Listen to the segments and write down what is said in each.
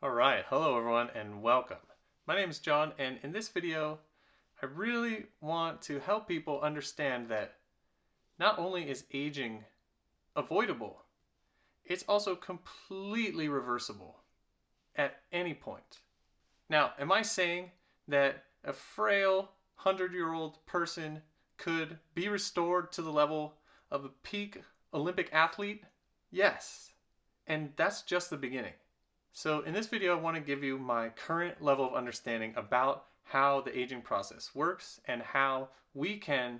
Alright, hello everyone and welcome. My name is John, and in this video I really want to help people understand that not only is aging avoidable, it's also completely reversible at any point. Now, am I saying that a frail 100-year-old person could be restored to the level of a peak Olympic athlete? Yes, and that's just the beginning. So in this video, I want to give you my current level of understanding about how the aging process works and how we can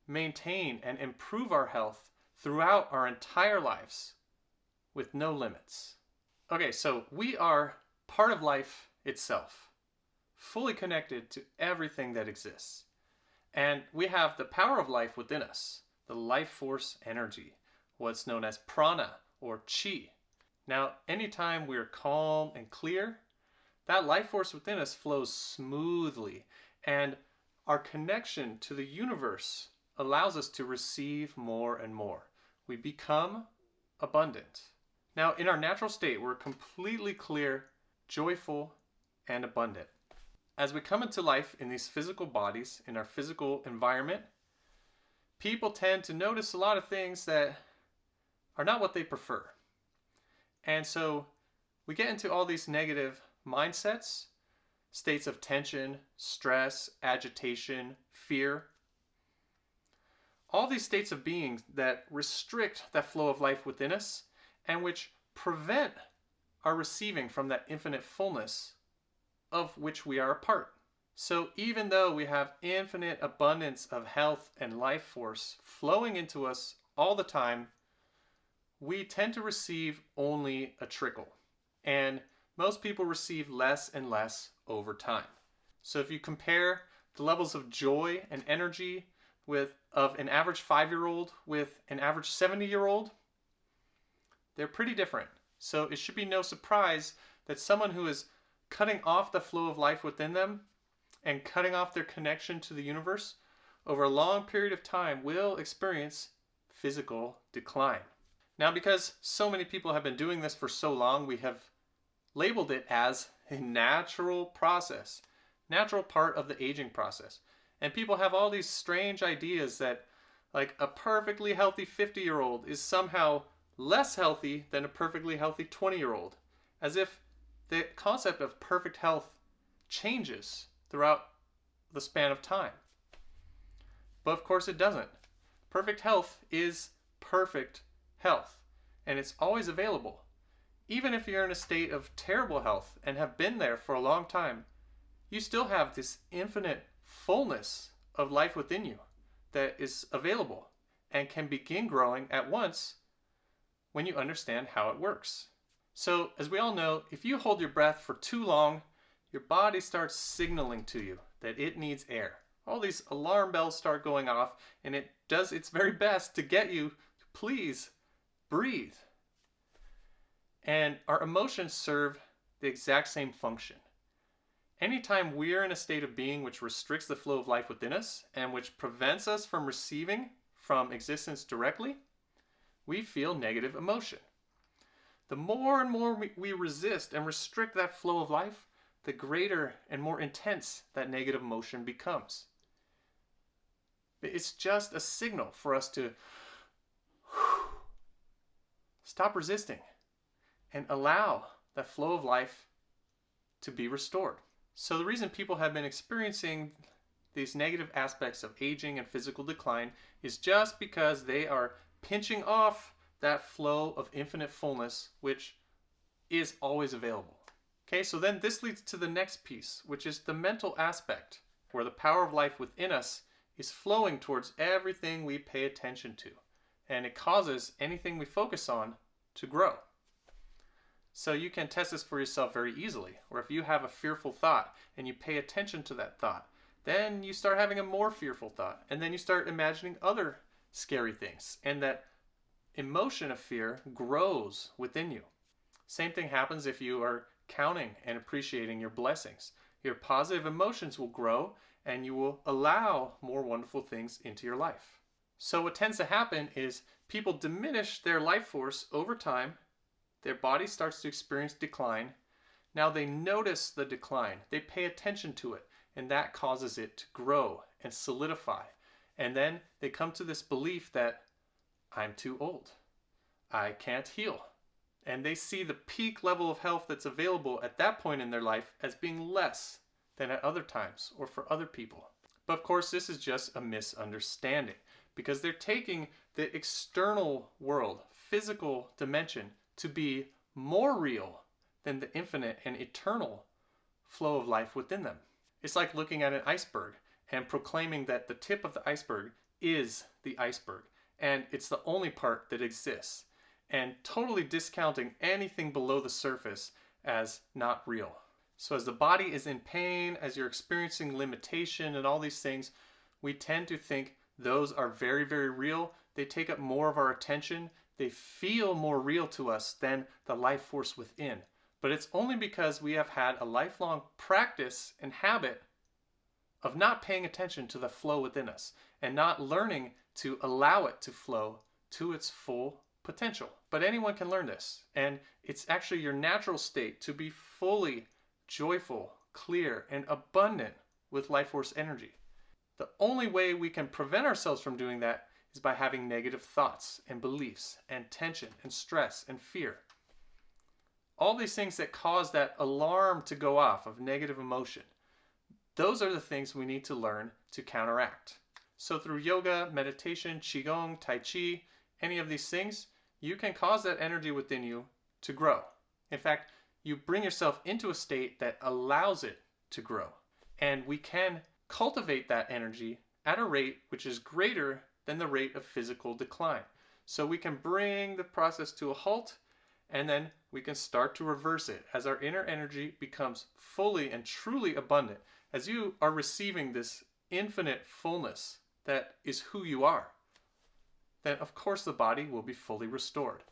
maintain and improve our health throughout our entire lives with no limits. Okay, so we are part of life itself, fully connected to everything that exists. And we have the power of life within us, the life force energy, what's known as prana or chi. Now, anytime we're calm and clear, that life force within us flows smoothly, and our connection to the universe allows us to receive more and more. We become abundant. Now, in our natural state, we're completely clear, joyful, and abundant. As we come into life in these physical bodies, in our physical environment, people tend to notice a lot of things that are not what they prefer. And so we get into all these negative mindsets, states of tension, stress, agitation, fear. All these states of being that restrict that flow of life within us and which prevent our receiving from that infinite fullness of which we are a part. So even though we have infinite abundance of health and life force flowing into us all the time, we tend to receive only a trickle, and most people receive less and less over time. So if you compare the levels of joy and energy of an average 5-year-old with an average 70-year-old, they're pretty different. So it should be no surprise that someone who is cutting off the flow of life within them and cutting off their connection to the universe over a long period of time will experience physical decline. Now, because so many people have been doing this for so long, we have labeled it as a natural process, natural part of the aging process. And people have all these strange ideas that like a perfectly healthy 50-year-old is somehow less healthy than a perfectly healthy 20-year-old, as if the concept of perfect health changes throughout the span of time. But of course it doesn't. Perfect health is perfect health, and it's always available. Even if you're in a state of terrible health and have been there for a long time, you still have this infinite fullness of life within you that is available and can begin growing at once when you understand how it works. So, as we all know, if you hold your breath for too long, your body starts signaling to you that it needs air. All these alarm bells start going off, and it does its very best to get you to please breathe. And our emotions serve the exact same function. Anytime we're in a state of being which restricts the flow of life within us and which prevents us from receiving from existence directly, we feel negative emotion. The more and more we resist and restrict that flow of life, the greater and more intense that negative emotion becomes. It's just a signal for us to stop resisting and allow that flow of life to be restored. So the reason people have been experiencing these negative aspects of aging and physical decline is just because they are pinching off that flow of infinite fullness, which is always available. Okay, so then this leads to the next piece, which is the mental aspect, where the power of life within us is flowing towards everything we pay attention to, and it causes anything we focus on to grow. So you can test this for yourself very easily, or if you have a fearful thought and you pay attention to that thought, then you start having a more fearful thought, and then you start imagining other scary things, and that emotion of fear grows within you. Same thing happens if you are counting and appreciating your blessings. Your positive emotions will grow, and you will allow more wonderful things into your life. So what tends to happen is people diminish their life force over time, their body starts to experience decline, Now they notice the decline, they pay attention to it, and that causes it to grow and solidify. And then they come to this belief that I'm too old, I can't heal. And they see the peak level of health that's available at that point in their life as being less than at other times or for other people. But of course, this is just a misunderstanding because they're taking the external world, physical dimension, to be more real than the infinite and eternal flow of life within them. It's like looking at an iceberg and proclaiming that the tip of the iceberg is the iceberg and it's the only part that exists, and totally discounting anything below the surface as not real. So as the body is in pain, as you're experiencing limitation and all these things, we tend to think those are very, very real. They take up more of our attention. They feel more real to us than the life force within. But it's only because we have had a lifelong practice and habit of not paying attention to the flow within us and not learning to allow it to flow to its full potential. But anyone can learn this, and it's actually your natural state to be fully joyful, clear, and abundant with life force energy. The only way we can prevent ourselves from doing that is by having negative thoughts and beliefs and tension and stress and fear. All these things that cause that alarm to go off of negative emotion, those are the things we need to learn to counteract. So through yoga, meditation, qigong, tai chi, any of these things, you can cause that energy within you to grow. In fact, you bring yourself into a state that allows it to grow. And we can cultivate that energy at a rate which is greater than the rate of physical decline. So we can bring the process to a halt, and then we can start to reverse it as our inner energy becomes fully and truly abundant. As you are receiving this infinite fullness that is who you are, then of course the body will be fully restored.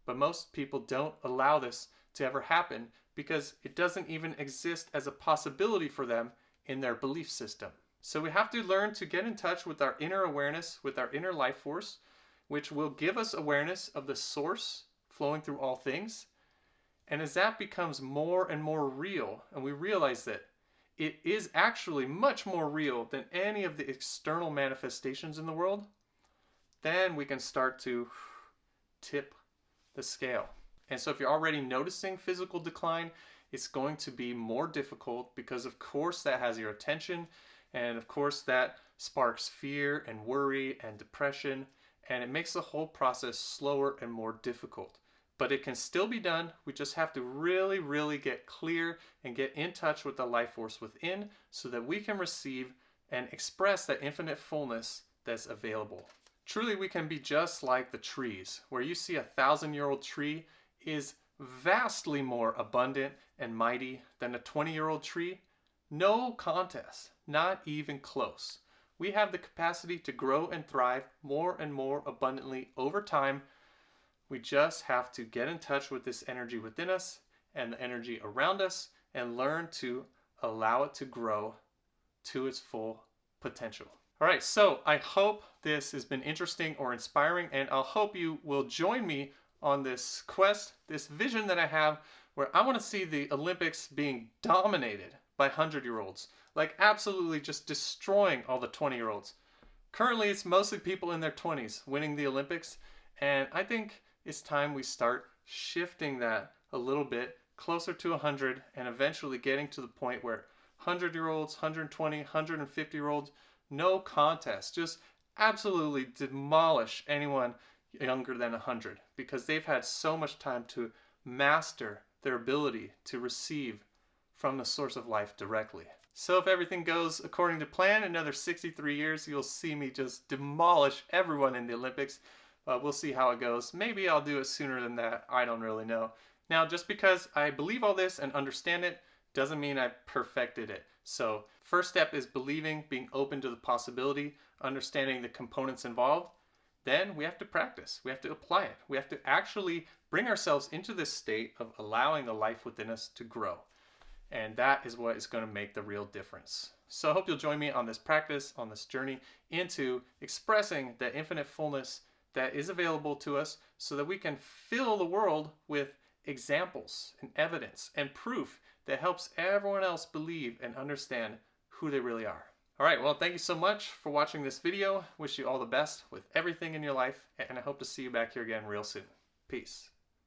But most people don't allow this to ever happen because it doesn't even exist as a possibility for them in their belief system. So we have to learn to get in touch with our inner awareness, with our inner life force, which will give us awareness of the source flowing through all things. And as that becomes more and more real, and we realize that it is actually much more real than any of the external manifestations in the world, then we can start to tip the scale. And so if you're already noticing physical decline, it's going to be more difficult because of course that has your attention, and of course that sparks fear and worry and depression, and it makes the whole process slower and more difficult. But it can still be done. We just have to really, really get clear and get in touch with the life force within so that we can receive and express that infinite fullness that's available. Truly, we can be just like the trees, where you see 1,000-year-old tree is vastly more abundant and mighty than a 20-year-old tree. No contest, not even close. We have the capacity to grow and thrive more and more abundantly over time. We just have to get in touch with this energy within us and the energy around us and learn to allow it to grow to its full potential. All right, so I hope this has been interesting or inspiring, and I'll hope you will join me on this quest, this vision that I have, where I want to see the Olympics being dominated by 100-year-olds, like absolutely just destroying all the 20-year-olds. Currently, it's mostly people in their 20s winning the Olympics, and I think it's time we start shifting that a little bit closer to 100 and eventually getting to the point where 100-year-olds, 120, 150-year-olds, no contest, just absolutely demolish anyone younger than 100 because they've had so much time to master their ability to receive from the source of life directly. So if everything goes according to plan, another 63 years, you'll see me just demolish everyone in the Olympics. We'll see how it goes. Maybe I'll do it sooner than that. I don't really know. Now, just because I believe all this and understand it doesn't mean I've perfected it. So first step is believing, being open to the possibility, understanding the components involved. Then we have to practice. We have to apply it. We have to actually bring ourselves into this state of allowing the life within us to grow. And that is what is going to make the real difference. So I hope you'll join me on this practice, on this journey into expressing the infinite fullness that is available to us so that we can fill the world with examples and evidence and proof that helps everyone else believe and understand who they really are. All right, well, thank you so much for watching this video. Wish you all the best with everything in your life, and I hope to see you back here again real soon. Peace.